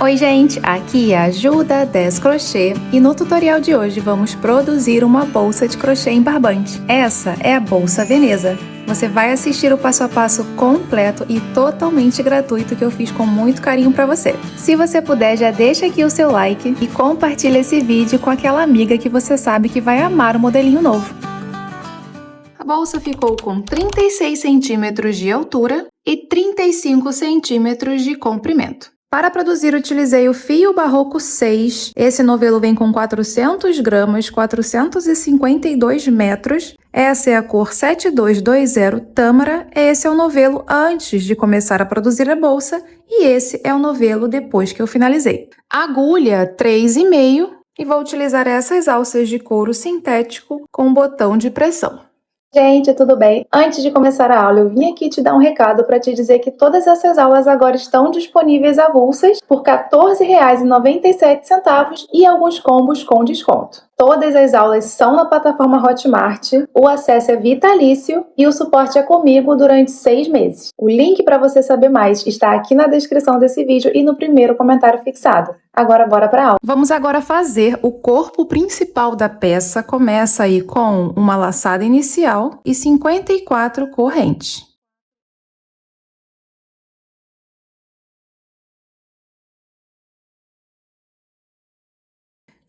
Oi gente, aqui é a Ju da 10 Crochê e no tutorial de hoje vamos produzir uma bolsa de crochê em barbante. Essa é a Bolsa Veneza. Você vai assistir o passo a passo completo e totalmente gratuito que eu fiz com muito carinho para você. Se você puder, já deixa aqui o seu like e compartilha esse vídeo com aquela amiga que você sabe que vai amar o modelinho novo. A bolsa ficou com 36 centímetros de altura e 35 centímetros de comprimento. Para produzir, utilizei o fio barroco 6. Esse novelo vem com 400 gramas, 452 metros. Essa é a cor 7220 Tâmara. Esse é o novelo antes de começar a produzir a bolsa e esse é o novelo depois que eu finalizei. Agulha 3,5 e vou utilizar essas alças de couro sintético com botão de pressão. Gente, tudo bem? Antes de começar a aula, eu vim aqui te dar um recado para te dizer que todas essas aulas agora estão disponíveis avulsas por R$ 14,97 e alguns combos com desconto. Todas as aulas são na plataforma Hotmart, o acesso é vitalício e o suporte é comigo durante 6 meses. O link para você saber mais está aqui na descrição desse vídeo e no primeiro comentário fixado. Agora, bora para a aula. Vamos agora fazer o corpo principal da peça. Começa aí com uma laçada inicial e 54 correntes.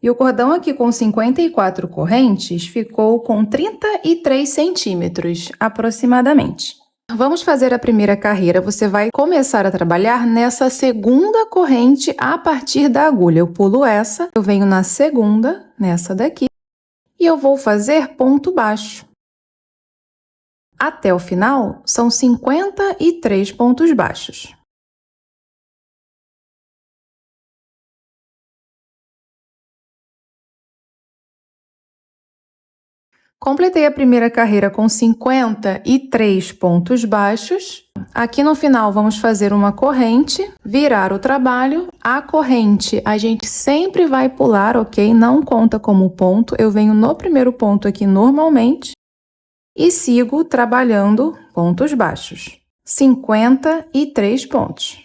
E o cordão aqui com 54 correntes ficou com 33 centímetros, aproximadamente. Vamos fazer a primeira carreira. Você vai começar a trabalhar nessa segunda corrente a partir da agulha. Eu pulo essa, eu venho na segunda, nessa daqui, e eu vou fazer ponto baixo. Até o final, são 53 pontos baixos. Completei a primeira carreira com 53 pontos baixos. Aqui no final vamos fazer uma corrente, virar o trabalho. A corrente a gente sempre vai pular, ok? Não conta como ponto. Eu venho no primeiro ponto aqui normalmente e sigo trabalhando pontos baixos. 53 pontos.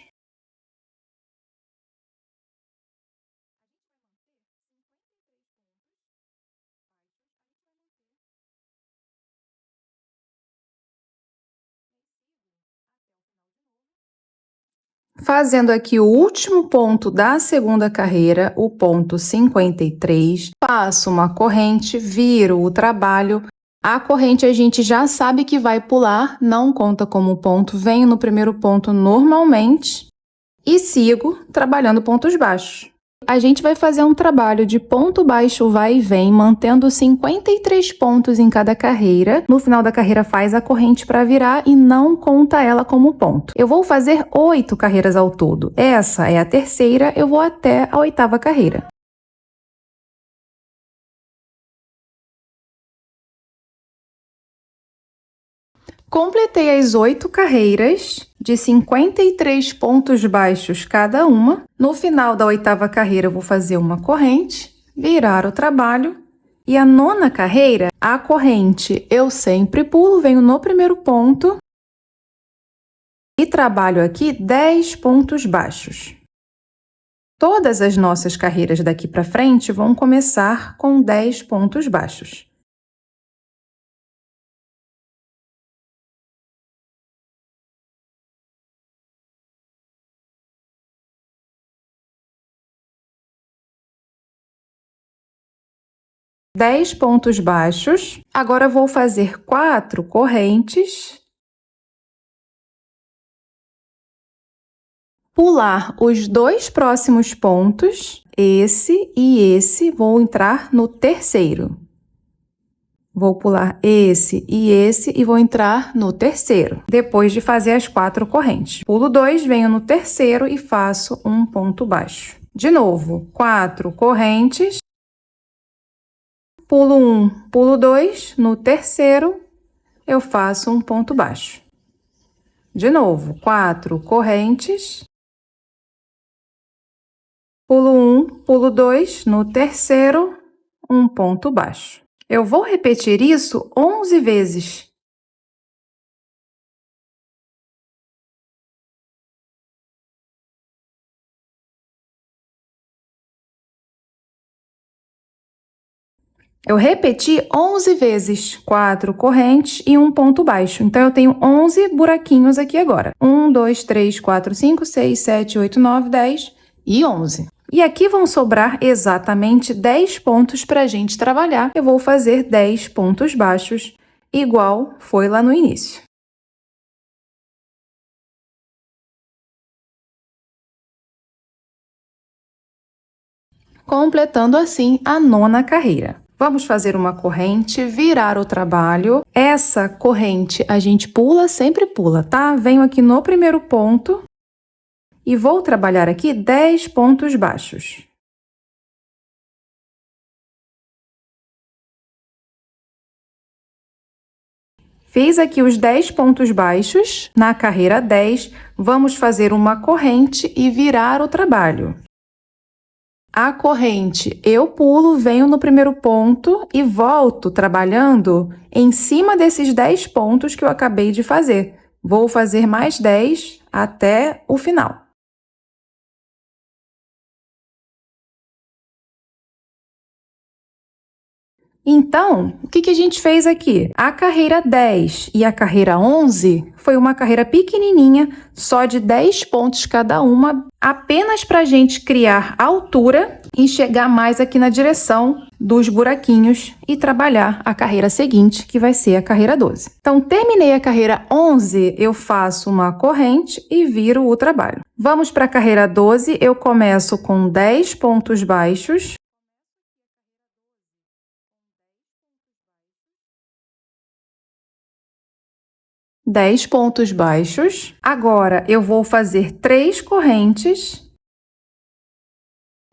Fazendo aqui o último ponto da segunda carreira, o ponto 53, passo uma corrente, viro o trabalho. A corrente a gente já sabe que vai pular, não conta como ponto, venho no primeiro ponto normalmente e sigo trabalhando pontos baixos. A gente vai fazer um trabalho de ponto baixo vai e vem, mantendo 53 pontos em cada carreira. No final da carreira faz a corrente para virar e não conta ela como ponto. Eu vou fazer 8 carreiras ao todo. Essa é a terceira, eu vou até a 8ª carreira. Completei as 8 carreiras de 53 pontos baixos cada uma. No final da 8ª carreira, eu vou fazer uma corrente, virar o trabalho. E a 9ª carreira, a corrente eu sempre pulo, venho no primeiro ponto e trabalho aqui 10 pontos baixos. Todas as nossas carreiras daqui para frente vão começar com 10 pontos baixos. Dez pontos baixos. Agora vou fazer 4 correntes. Pular os 2 próximos pontos, esse e esse, vou entrar no terceiro. Vou pular esse e vou entrar no terceiro. Depois de fazer as 4 correntes. Pulo 2, venho no terceiro e faço um ponto baixo. De novo, 4 correntes. Pulo 1, pulo 2, no terceiro eu faço um ponto baixo. De novo, 4 correntes. Pulo 1, pulo 2, no terceiro, um ponto baixo. Eu vou repetir isso 11 vezes. Eu repeti 11 vezes 4 correntes e um ponto baixo. Então, eu tenho 11 buraquinhos aqui agora. 1, 2, 3, 4, 5, 6, 7, 8, 9, 10 e 11. E aqui vão sobrar exatamente 10 pontos para a gente trabalhar. Eu vou fazer 10 pontos baixos, igual foi lá no início. Completando assim a 9ª carreira. Vamos fazer uma corrente, virar o trabalho. Essa corrente a gente pula, sempre pula, tá? Venho aqui no primeiro ponto e vou trabalhar aqui 10 pontos baixos. Fiz aqui os 10 pontos baixos. Na carreira 10, vamos fazer uma corrente e virar o trabalho. A corrente, eu pulo, venho no primeiro ponto e volto trabalhando em cima desses 10 pontos que eu acabei de fazer. Vou fazer mais 10 até o final. Então, o que a gente fez aqui? A carreira 10 e a carreira 11 foi uma carreira pequenininha, só de 10 pontos cada uma, apenas para a gente criar altura e chegar mais aqui na direção dos buraquinhos e trabalhar a carreira seguinte, que vai ser a carreira 12. Então, terminei a carreira 11, eu faço uma corrente e viro o trabalho. Vamos para a carreira 12, eu começo com 10 pontos baixos. Dez pontos baixos. Agora, eu vou fazer 3 correntes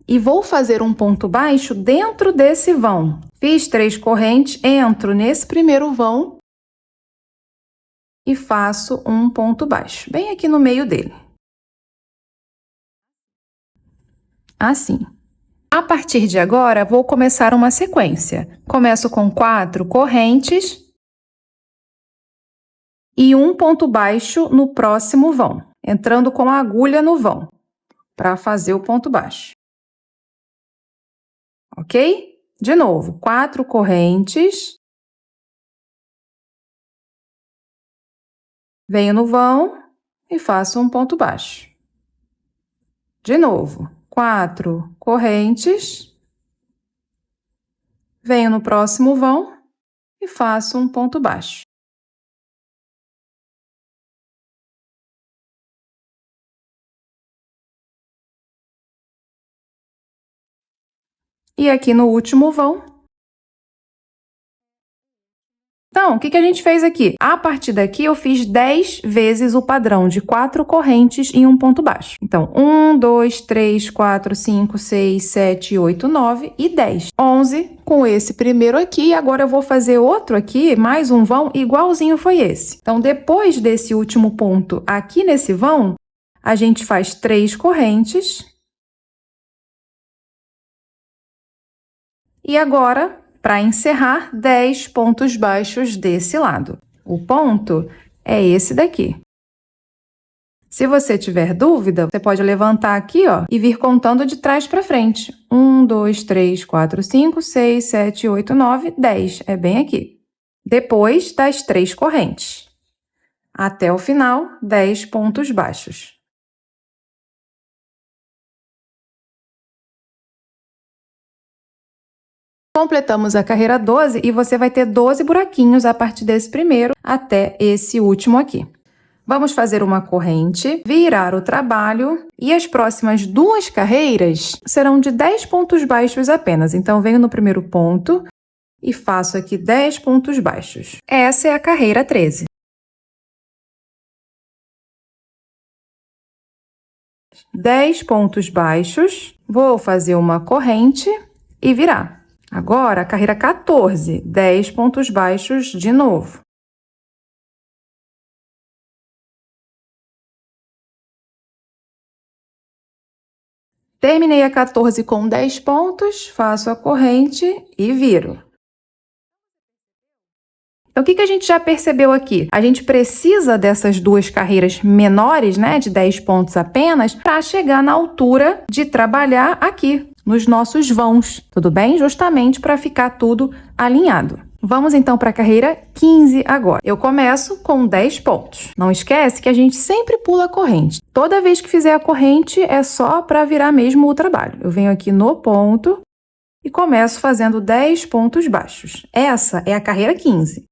e vou fazer um ponto baixo dentro desse vão. Fiz 3 correntes, entro nesse primeiro vão e faço um ponto baixo, bem aqui no meio dele. Assim. A partir de agora, vou começar uma sequência. Começo com 4 correntes e um ponto baixo no próximo vão, entrando com a agulha no vão, para fazer o ponto baixo. Ok? De novo, 4 correntes. Venho no vão e faço um ponto baixo. De novo, 4 correntes. Venho no próximo vão e faço um ponto baixo. E aqui no último vão. Então, o que a gente fez aqui? A partir daqui, eu fiz 10 vezes o padrão de 4 correntes e um ponto baixo. Então, 1, 2, 3, 4, 5, 6, 7, 8, 9 e 10. 11 com esse primeiro aqui. E agora eu vou fazer outro aqui, mais um vão, igualzinho foi esse. Então, depois desse último ponto aqui nesse vão, a gente faz 3 correntes. E agora, para encerrar, 10 pontos baixos desse lado. O ponto é esse daqui. Se você tiver dúvida, você pode levantar aqui, ó, e vir contando de trás para frente. 1, 2, 3, 4, 5, 6, 7, 8, 9, 10. É bem aqui. Depois das 3 correntes. Até o final, 10 pontos baixos. Completamos a carreira 12 e você vai ter 12 buraquinhos a partir desse primeiro até esse último aqui. Vamos fazer uma corrente, virar o trabalho e as próximas 2 carreiras serão de 10 pontos baixos apenas. Então, venho no primeiro ponto e faço aqui 10 pontos baixos. Essa é a carreira 13. Dez pontos baixos, vou fazer uma corrente e virar. Agora, a carreira 14, 10 pontos baixos de novo. Terminei a 14 com 10 pontos, faço a corrente e viro. Então, o que a gente já percebeu aqui? A gente precisa dessas 2 carreiras menores, né, de 10 pontos apenas, para chegar na altura de trabalhar aqui. nos nossos vãos, tudo bem? Justamente para ficar tudo alinhado. Vamos então para a carreira 15 agora. Eu começo com 10 pontos. Não esquece que a gente sempre pula a corrente. Toda vez que fizer a corrente é só para virar mesmo o trabalho. Eu venho aqui no ponto e começo fazendo 10 pontos baixos. Essa é a carreira 15.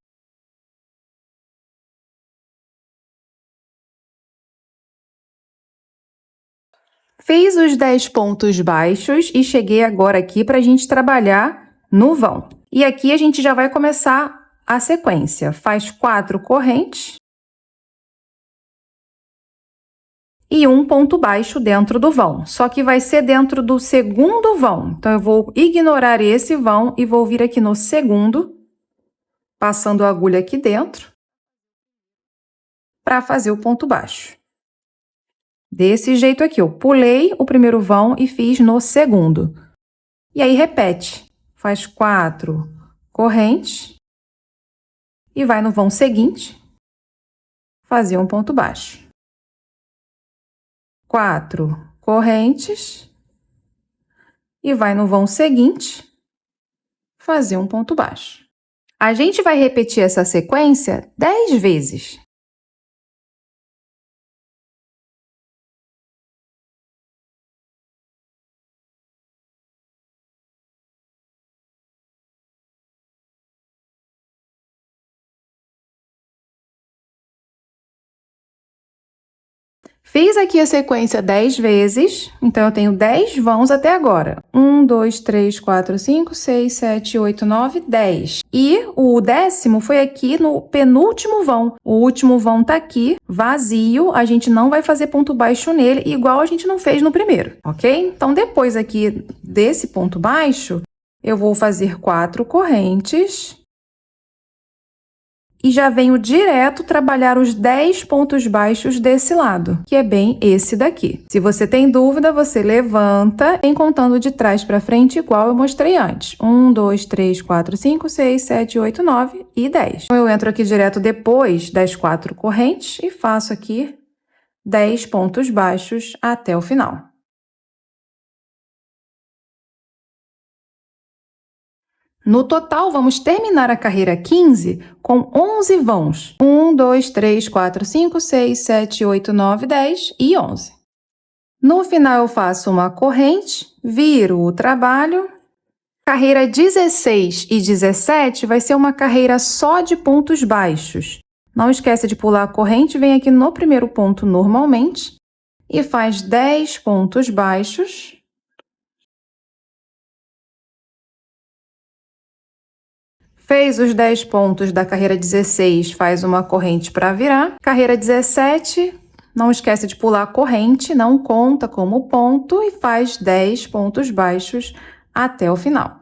Fiz os 10 pontos baixos e cheguei agora aqui para a gente trabalhar no vão. E aqui a gente já vai começar a sequência. Faz 4 correntes e um ponto baixo dentro do vão. Só que vai ser dentro do segundo vão. Então, eu vou ignorar esse vão e vou vir aqui no segundo, passando a agulha aqui dentro, para fazer o ponto baixo. Desse jeito aqui, eu pulei o primeiro vão e fiz no segundo. E aí, repete. Faz 4 correntes e vai no vão seguinte fazer um ponto baixo. 4 correntes e vai no vão seguinte fazer um ponto baixo. A gente vai repetir essa sequência 10 vezes. Fiz aqui a sequência 10 vezes, então eu tenho 10 vãos até agora. 1, 2, 3, 4, 5, 6, 7, 8, 9, 10. E o 10º foi aqui no penúltimo vão. O último vão tá aqui, vazio, a gente não vai fazer ponto baixo nele, igual a gente não fez no primeiro, ok? Então, depois aqui desse ponto baixo, eu vou fazer 4 correntes. E já venho direto trabalhar os 10 pontos baixos desse lado, que é bem esse daqui. Se você tem dúvida, você levanta, vem contando de trás para frente, igual eu mostrei antes. 1, 2, 3, 4, 5, 6, 7, 8, 9 e 10. Então, eu entro aqui direto depois das 4 correntes e faço aqui 10 pontos baixos até o final. No total, vamos terminar a carreira 15 com 11 vãos. 1, 2, 3, 4, 5, 6, 7, 8, 9, 10 e 11. No final, eu faço uma corrente, viro o trabalho. Carreira 16 e 17 vai ser uma carreira só de pontos baixos. Não esqueça de pular a corrente, vem aqui no primeiro ponto normalmente e faz 10 pontos baixos. Fez os 10 pontos da carreira 16, faz uma corrente para virar. Carreira 17, não esquece de pular a corrente, não conta como ponto e faz 10 pontos baixos até o final.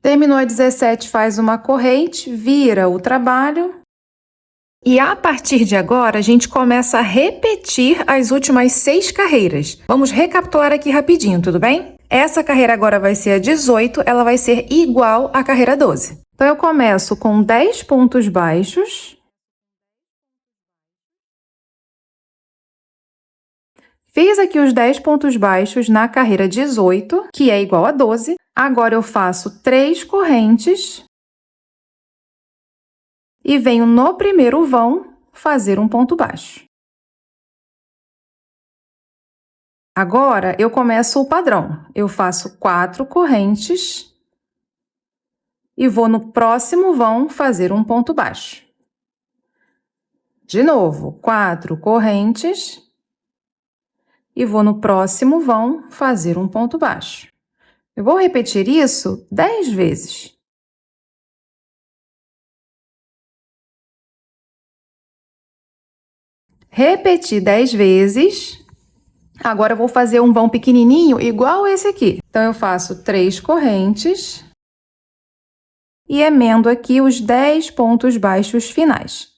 Terminou a 17, faz uma corrente, vira o trabalho. E a partir de agora, a gente começa a repetir as últimas 6 carreiras. Vamos recapitular aqui rapidinho, tudo bem? Essa carreira agora vai ser a 18, ela vai ser igual à carreira 12. Então, eu começo com 10 pontos baixos. Fiz aqui os 10 pontos baixos na carreira 18, que é igual a 12. Agora, eu faço 3 correntes. E venho no primeiro vão fazer um ponto baixo. Agora, eu começo o padrão. Eu faço 4 correntes e vou no próximo vão fazer um ponto baixo. De novo, 4 correntes e vou no próximo vão fazer um ponto baixo. Eu vou repetir isso 10 vezes. Repeti 10 vezes. Agora, eu vou fazer um vão pequenininho, igual esse aqui. Então, eu faço 3 correntes e emendo aqui os 10 pontos baixos finais.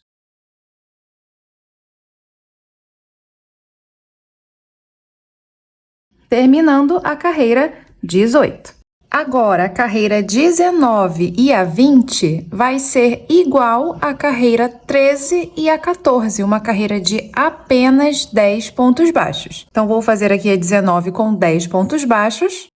Terminando a carreira 18. Agora, a carreira 19 e a 20 vai ser igual à carreira 13 e a 14, uma carreira de apenas 10 pontos baixos. Então, vou fazer aqui a 19 com 10 pontos baixos.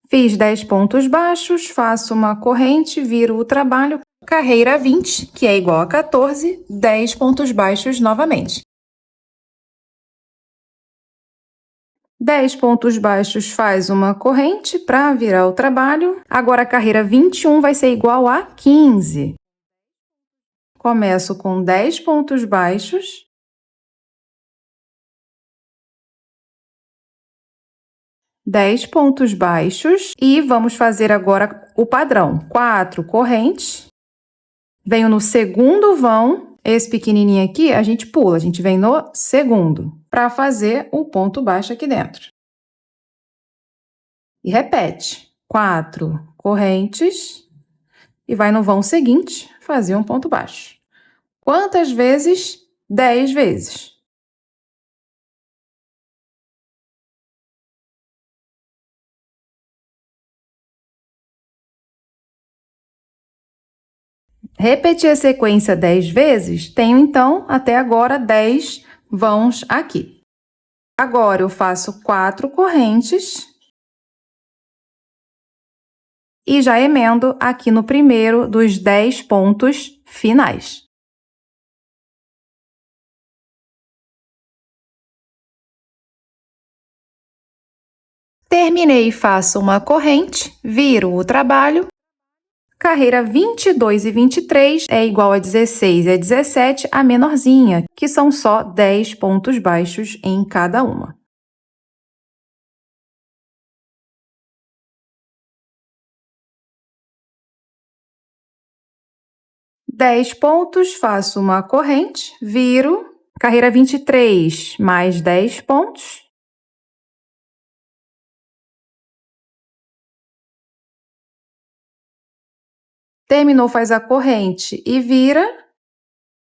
Fiz 10 pontos baixos, faço uma corrente, viro o trabalho. Carreira 20, que é igual a 14, 10 pontos baixos novamente. 10 pontos baixos faz uma corrente para virar o trabalho. Agora, a carreira 21 vai ser igual a 15. Começo com 10 pontos baixos. Dez pontos baixos. E vamos fazer agora o padrão. 4 correntes. Venho no segundo vão. Esse pequenininho aqui, a gente pula. A gente vem no segundo para fazer o ponto baixo aqui dentro. E repete. 4 correntes. E vai no vão seguinte fazer um ponto baixo. Quantas vezes? 10 vezes. Repetir a sequência 10 vezes, tenho então até agora 10 vãos aqui. Agora eu faço 4 correntes e já emendo aqui no primeiro dos 10 pontos finais. Terminei e faço uma corrente, viro o trabalho. Carreira 22 e 23 é igual a 16 e a 17, a menorzinha, que são só 10 pontos baixos em cada uma. Dez pontos, faço uma corrente, viro. Carreira 23 mais 10 pontos. Terminou, faz a corrente e vira.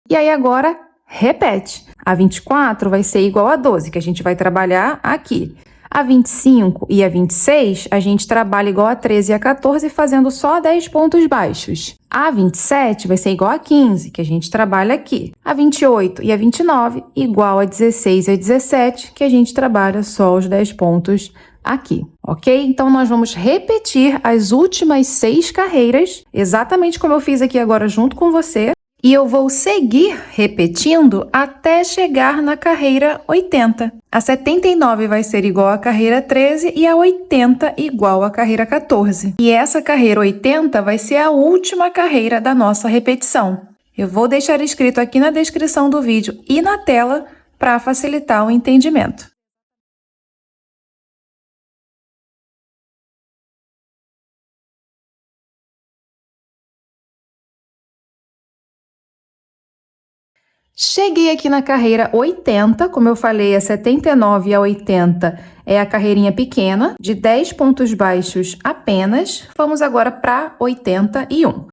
E aí agora repete. A 24 vai ser igual a 12, que a gente vai trabalhar aqui. A 25 e a 26, a gente trabalha igual a 13 e a 14, fazendo só 10 pontos baixos. A 27 vai ser igual a 15, que a gente trabalha aqui. A 28 e a 29, igual a 16 e a 17, que a gente trabalha só os 10 pontos aqui, ok? Então, nós vamos repetir as últimas 6 carreiras, exatamente como eu fiz aqui agora junto com você. E eu vou seguir repetindo até chegar na carreira 80. A 79 vai ser igual à carreira 13 e a 80 igual à carreira 14. E essa carreira 80 vai ser a última carreira da nossa repetição. Eu vou deixar escrito aqui na descrição do vídeo e na tela para facilitar o entendimento. Cheguei aqui na carreira 80, como eu falei, a 79 e a 80 é a carreirinha pequena, de 10 pontos baixos apenas. Vamos agora para 81.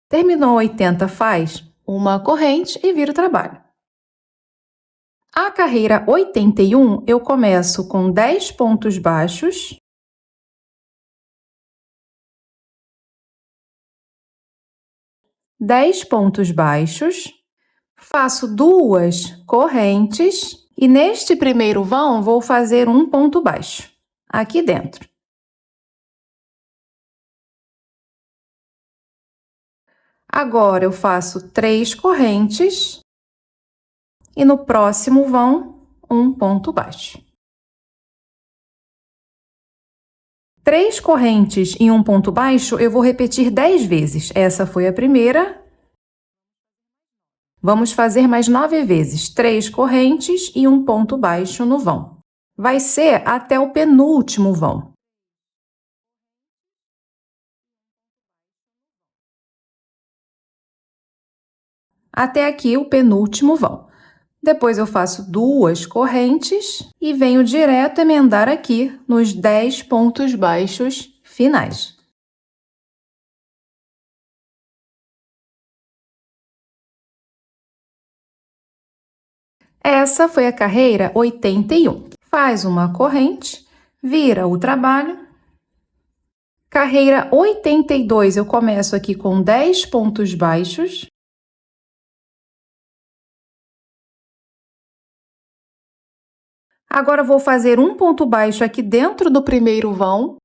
Terminou 80, faz uma corrente e vira o trabalho. A carreira 81, eu começo com 10 pontos baixos. Dez pontos baixos. Faço duas correntes e neste primeiro vão vou fazer um ponto baixo aqui dentro. Agora eu faço 3 correntes e no próximo vão um ponto baixo. 3 correntes e um ponto baixo eu vou repetir 10 vezes. Essa foi a primeira. Vamos fazer mais 9 vezes, 3 correntes e um ponto baixo no vão. Vai ser até o penúltimo vão. Até aqui o penúltimo vão. Depois eu faço duas correntes e venho direto emendar aqui nos 10 pontos baixos finais. Essa foi a carreira 81. Faz uma corrente, vira o trabalho. Carreira 82, eu começo aqui com 10 pontos baixos. Agora, vou fazer um ponto baixo aqui dentro do primeiro vão.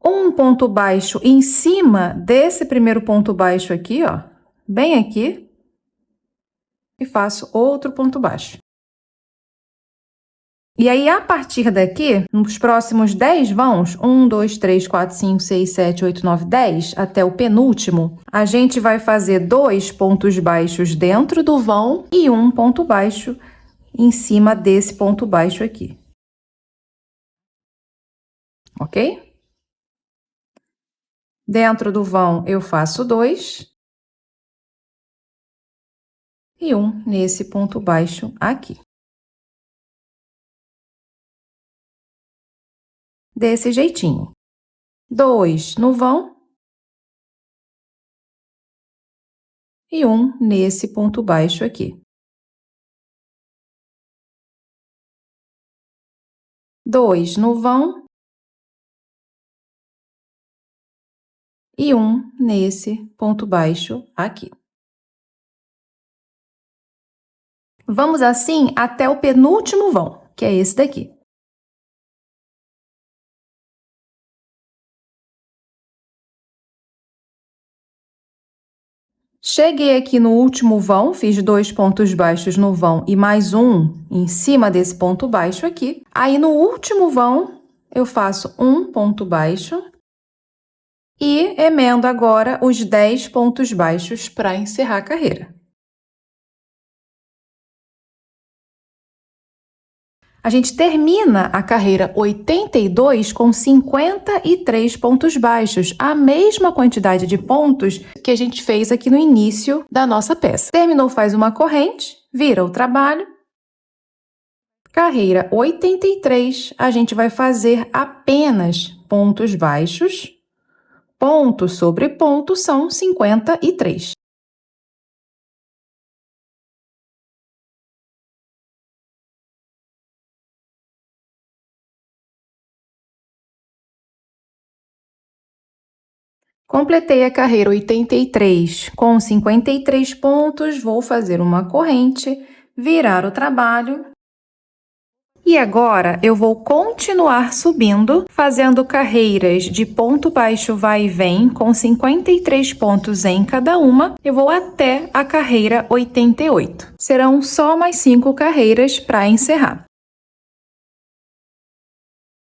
Um ponto baixo em cima desse primeiro ponto baixo aqui, ó, bem aqui. E faço outro ponto baixo. E aí, a partir daqui, nos próximos 10 vãos, 1, 2, 3, 4, 5, 6, 7, 8, 9, 10, até o penúltimo, a gente vai fazer 2 pontos baixos dentro do vão e um ponto baixo em cima desse ponto baixo aqui. Ok? Dentro do vão, eu faço 2 e um nesse ponto baixo aqui. Desse jeitinho. 2 no vão e um nesse ponto baixo aqui. 2 no vão e um nesse ponto baixo aqui. Vamos assim até o penúltimo vão, que é esse daqui. Cheguei aqui no último vão, fiz 2 pontos baixos no vão e mais um em cima desse ponto baixo aqui. Aí, no último vão, eu faço um ponto baixo e emendo agora os 10 pontos baixos para encerrar a carreira. A gente termina a carreira 82 com 53 pontos baixos, a mesma quantidade de pontos que a gente fez aqui no início da nossa peça. Terminou, faz uma corrente, vira o trabalho. Carreira 83, a gente vai fazer apenas pontos baixos. Ponto sobre ponto são 53. Completei a carreira 83 com 53 pontos, vou fazer uma corrente, virar o trabalho. E agora, eu vou continuar subindo, fazendo carreiras de ponto baixo vai e vem, com 53 pontos em cada uma. Eu vou até a carreira 88. Serão só mais 5 carreiras para encerrar.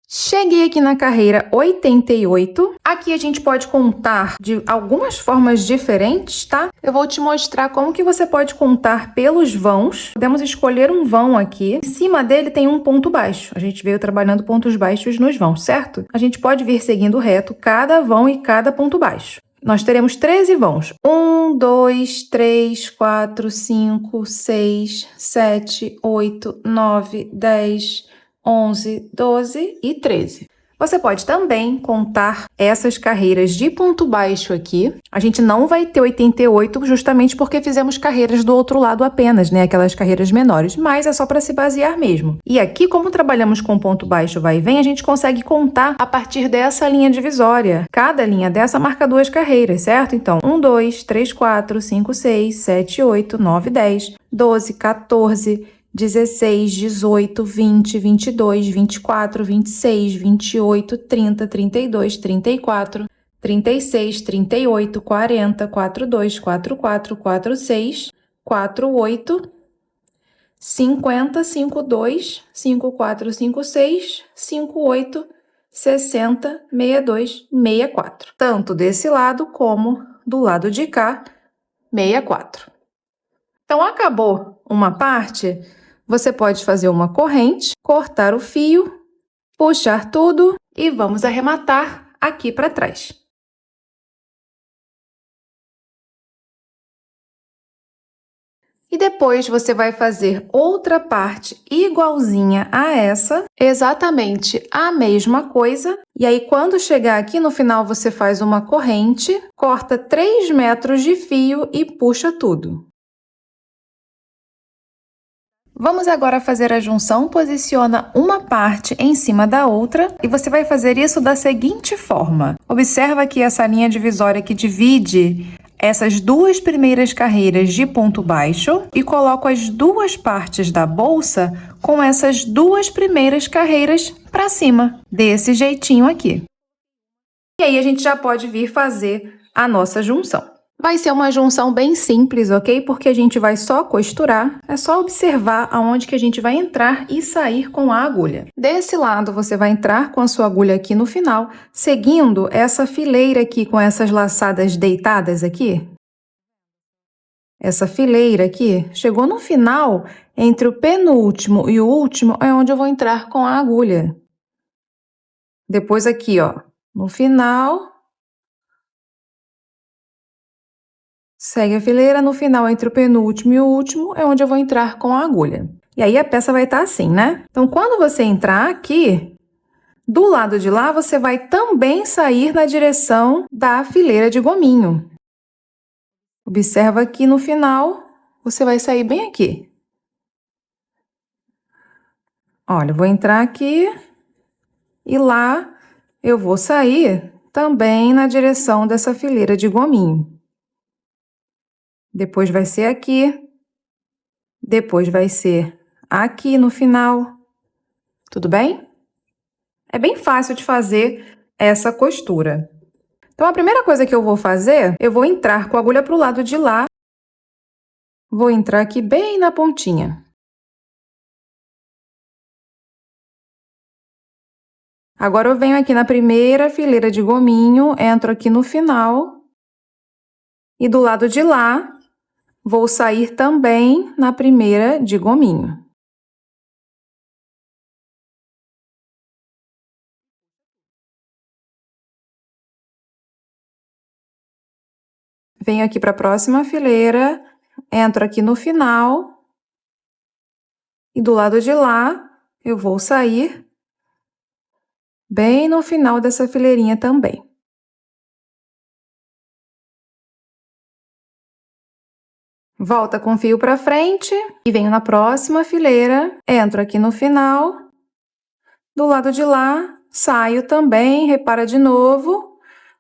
Cheguei aqui na carreira 88. Aqui a gente pode contar de algumas formas diferentes, tá? Eu vou te mostrar como que você pode contar pelos vãos. Podemos escolher um vão aqui. Em cima dele tem um ponto baixo. A gente veio trabalhando pontos baixos nos vãos, certo? A gente pode vir seguindo reto cada vão e cada ponto baixo. Nós teremos 13 vãos. 1, 2, 3, 4, 5, 6, 7, 8, 9, 10... 11, 12 e 13. Você pode também contar essas carreiras de ponto baixo aqui. A gente não vai ter 88 justamente porque fizemos carreiras do outro lado apenas, né? Aquelas carreiras menores, mas é só para se basear mesmo. E aqui, como trabalhamos com ponto baixo vai e vem, a gente consegue contar a partir dessa linha divisória. Cada linha dessa marca 2 carreiras, certo? Então, 1, 2, 3, 4, 5, 6, 7, 8, 9, 10, 12, 14... 16, 18, 20, 22, 24, 26, 28, 30, 32, 34, 36, 38, 40, 42, 44, 46, 48, 50, 52, 54, 56, 58, 60, 62, 64. Tanto desse lado como do lado de cá, 64. Então, acabou uma parte... Você pode fazer uma corrente, cortar o fio, puxar tudo e vamos arrematar aqui para trás. E depois você vai fazer outra parte igualzinha a essa, exatamente a mesma coisa. E aí, quando chegar aqui no final, você faz uma corrente, corta 3 metros de fio e puxa tudo. Vamos agora fazer a junção. Posiciona uma parte em cima da outra e você vai fazer isso da seguinte forma. Observa aqui essa linha divisória que divide essas duas primeiras carreiras de ponto baixo e coloco as duas partes da bolsa com essas duas primeiras carreiras para cima, desse jeitinho aqui. E aí a gente já pode vir fazer a nossa junção. Vai ser uma junção bem simples, ok? Porque a gente vai só costurar, é só observar aonde que a gente vai entrar e sair com a agulha. Desse lado, você vai entrar com a sua agulha aqui no final, seguindo essa fileira aqui com essas laçadas deitadas aqui. Essa fileira aqui, chegou no final, entre o penúltimo e o último, é onde eu vou entrar com a agulha. Depois aqui, ó, no final... Segue a fileira, no final, entre o penúltimo e o último, é onde eu vou entrar com a agulha. E aí, a peça vai estar assim, né? Então, quando você entrar aqui, do lado de lá, você vai também sair na direção da fileira de gominho. Observa aqui no final, você vai sair bem aqui. Olha, eu vou entrar aqui e lá eu vou sair também na direção dessa fileira de gominho. Depois vai ser aqui. Depois vai ser aqui no final. Tudo bem? É bem fácil de fazer essa costura. Então, a primeira coisa que eu vou fazer, eu vou entrar com a agulha para o lado de lá. Vou entrar aqui bem na pontinha. Agora, eu venho aqui na primeira fileira de gominho, entro aqui no final. E do lado de lá, vou sair também na primeira de gominho. Venho aqui para a próxima fileira, entro aqui no final. E do lado de lá, eu vou sair bem no final dessa fileirinha também. Volta com o fio para frente e venho na próxima fileira, entro aqui no final. Do lado de lá, saio também, repara de novo,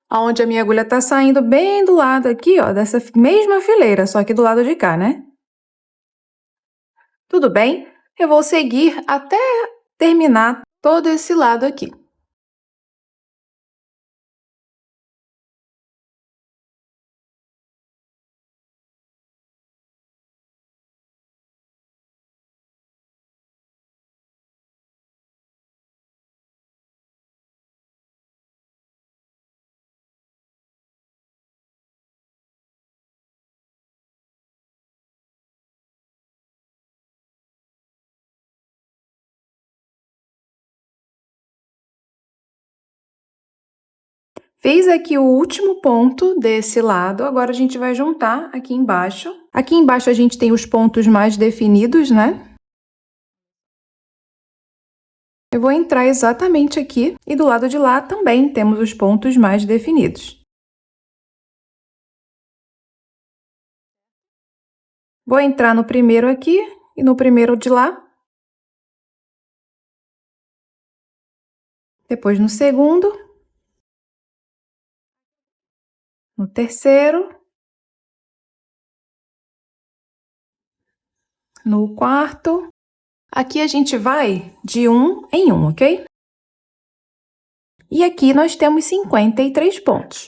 aonde a minha agulha tá saindo bem do lado aqui, ó, dessa mesma fileira, só que do lado de cá, né? Tudo bem? Eu vou seguir até terminar todo esse lado aqui. Fiz aqui o último ponto desse lado, agora a gente vai juntar aqui embaixo. Aqui embaixo a gente tem os pontos mais definidos, né? Eu vou entrar exatamente aqui e do lado de lá também temos os pontos mais definidos. Vou entrar no primeiro aqui e no primeiro de lá. Depois no segundo. No terceiro. No quarto. Aqui a gente vai de um em um, ok? E aqui nós temos 53 pontos.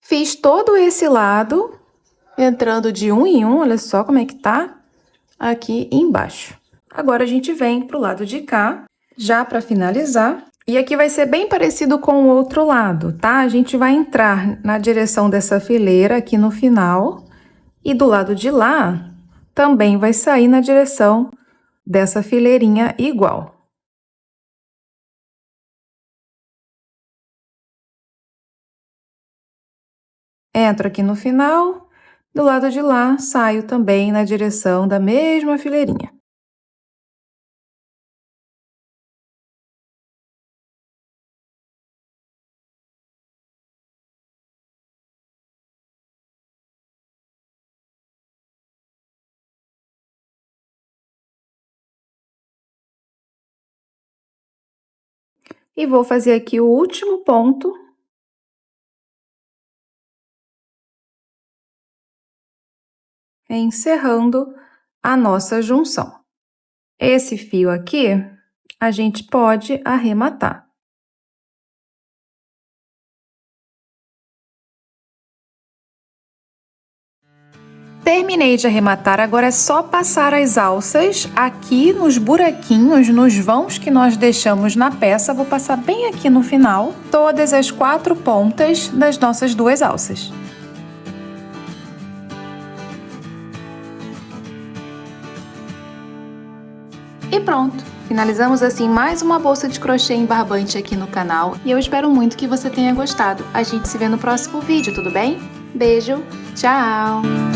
Fiz todo esse lado, entrando de um em um, olha só como é que tá aqui embaixo. Agora, a gente vem pro lado de cá, já para finalizar. E aqui vai ser bem parecido com o outro lado, tá? A gente vai entrar na direção dessa fileira aqui no final. E do lado de lá, também vai sair na direção dessa fileirinha igual. Entro aqui no final, do lado de lá, saio também na direção da mesma fileirinha. E vou fazer aqui o último ponto. Encerrando a nossa junção. Esse fio aqui, a gente pode arrematar. Terminei de arrematar, agora é só passar as alças aqui nos buraquinhos, nos vãos que nós deixamos na peça. Vou passar bem aqui no final, todas as 4 pontas das nossas 2 alças. E pronto! Finalizamos assim mais uma bolsa de crochê em barbante aqui no canal e eu espero muito que você tenha gostado. A gente se vê no próximo vídeo, tudo bem? Beijo, tchau!